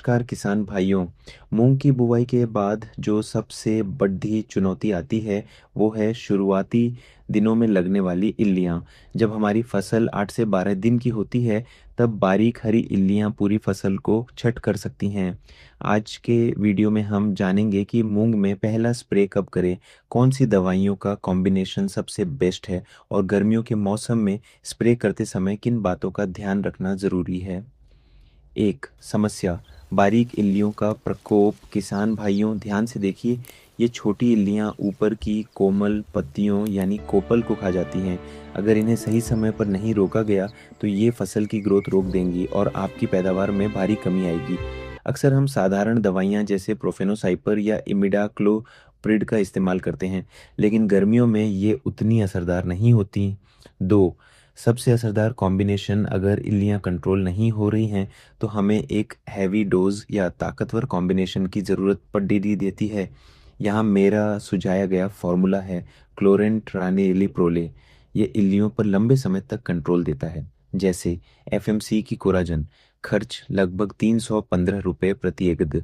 नमस्कार किसान भाइयों। मूंग की बुवाई के बाद जो सबसे बड़ी चुनौती आती है वो है शुरुआती दिनों में लगने वाली इल्लियां। जब हमारी फसल 8 से 12 दिन की होती है तब बारीक हरी इल्लियां पूरी फसल को छट कर सकती हैं। आज के वीडियो में हम जानेंगे कि मूंग में पहला स्प्रे कब करें, कौन सी दवाइयों का कॉम्बिनेशन सबसे बेस्ट है और गर्मियों के मौसम में स्प्रे करते समय किन बातों का ध्यान रखना ज़रूरी है। एक समस्या, बारीक इल्लियों का प्रकोप। किसान भाइयों ध्यान से देखिए, ये छोटी इल्लियां ऊपर की कोमल पत्तियों यानी कोपल को खा जाती हैं। अगर इन्हें सही समय पर नहीं रोका गया तो ये फसल की ग्रोथ रोक देंगी और आपकी पैदावार में भारी कमी आएगी। अक्सर हम साधारण दवाइयां जैसे प्रोफेनोसाइपर या इमिडाक्लोप्रिड का इस्तेमाल करते हैं, लेकिन गर्मियों में ये उतनी असरदार नहीं होती। दो, सबसे असरदार कॉम्बिनेशन, अगर इल्लियां कंट्रोल नहीं हो रही हैं तो हमें एक हैवी डोज या ताकतवर कॉम्बिनेशन की ज़रूरत पड़ दे देती है। यहाँ मेरा सुझाया गया फॉर्मूला है क्लोरेंट्रानिलिप्रोले। ये इल्लियों पर लंबे समय तक कंट्रोल देता है। जैसे एफएमसी की कोराजन, खर्च लगभग 315 रुपये प्रति एकड़।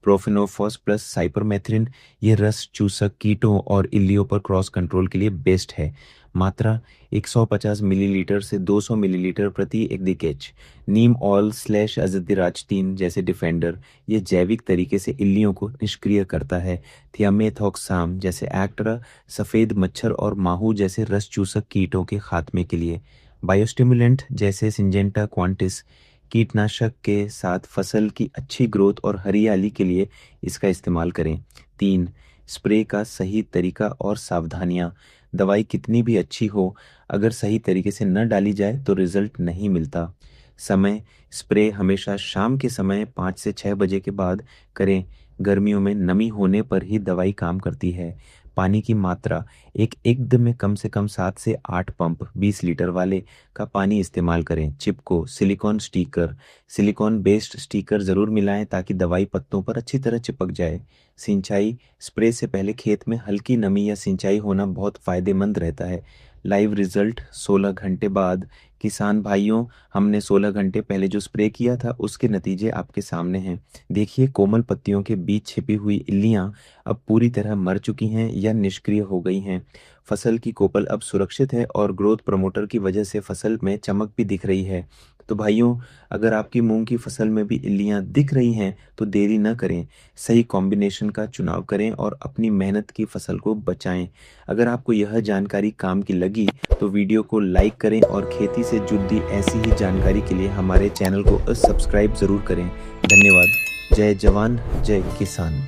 प्रोफेनोफॉस प्लस साइपरमेथ्रिन, ये रस चूसक कीटों और इल्लियों पर क्रॉस कंट्रोल के लिए बेस्ट है। मात्रा 150 मिलीलीटर से 200 मिलीलीटर प्रति एग्डिकेच। नीम ऑयल स्लैश अजदिराजतीन जैसे डिफेंडर, ये जैविक तरीके से इल्लियों को निष्क्रिय करता है। थियामेथॉक्साम जैसे एक्ट्रा, सफ़ेद मच्छर और माहू जैसे रस चूसक कीटों के खात्मे के लिए। बायोस्टिमुलेंट जैसे सिंजेंटा क्वांटिस, कीटनाशक के साथ फसल की अच्छी ग्रोथ और हरियाली के लिए इसका इस्तेमाल करें। तीन, स्प्रे का सही तरीका और सावधानियां। दवाई कितनी भी अच्छी हो, अगर सही तरीके से न डाली जाए तो रिजल्ट नहीं मिलता। समय, स्प्रे हमेशा शाम के समय 5 से 6 बजे के बाद करें। गर्मियों में नमी होने पर ही दवाई काम करती है। पानी की मात्रा, एक एकद में कम से कम 7 से 8 पंप 20 लीटर वाले का पानी इस्तेमाल करें। चिपको silicone sticker, silicone based sticker ज़रूर मिलाएं ताकि दवाई पत्तों पर अच्छी तरह चिपक जाए। सिंचाई, स्प्रे से पहले खेत में हल्की नमी या सिंचाई होना बहुत फ़ायदेमंद रहता है। लाइव रिजल्ट 16 घंटे बाद। किसान भाइयों, हमने 16 घंटे पहले जो स्प्रे किया था उसके नतीजे आपके सामने हैं। देखिए, कोमल पत्तियों के बीच छिपी हुई इल्लियां अब पूरी तरह मर चुकी हैं या निष्क्रिय हो गई हैं। फसल की कोपल अब सुरक्षित है और ग्रोथ प्रमोटर की वजह से फसल में चमक भी दिख रही है। तो भाइयों, अगर आपकी मूंग की फसल में भी इल्लियां दिख रही हैं तो देरी न करें, सही कॉम्बिनेशन का चुनाव करें और अपनी मेहनत की फसल को बचाएं। अगर आपको यह जानकारी काम की लगी तो वीडियो को लाइक करें और खेती से जुड़ी ऐसी ही जानकारी के लिए हमारे चैनल को सब्सक्राइब ज़रूर करें। धन्यवाद। जय जवान, जय किसान।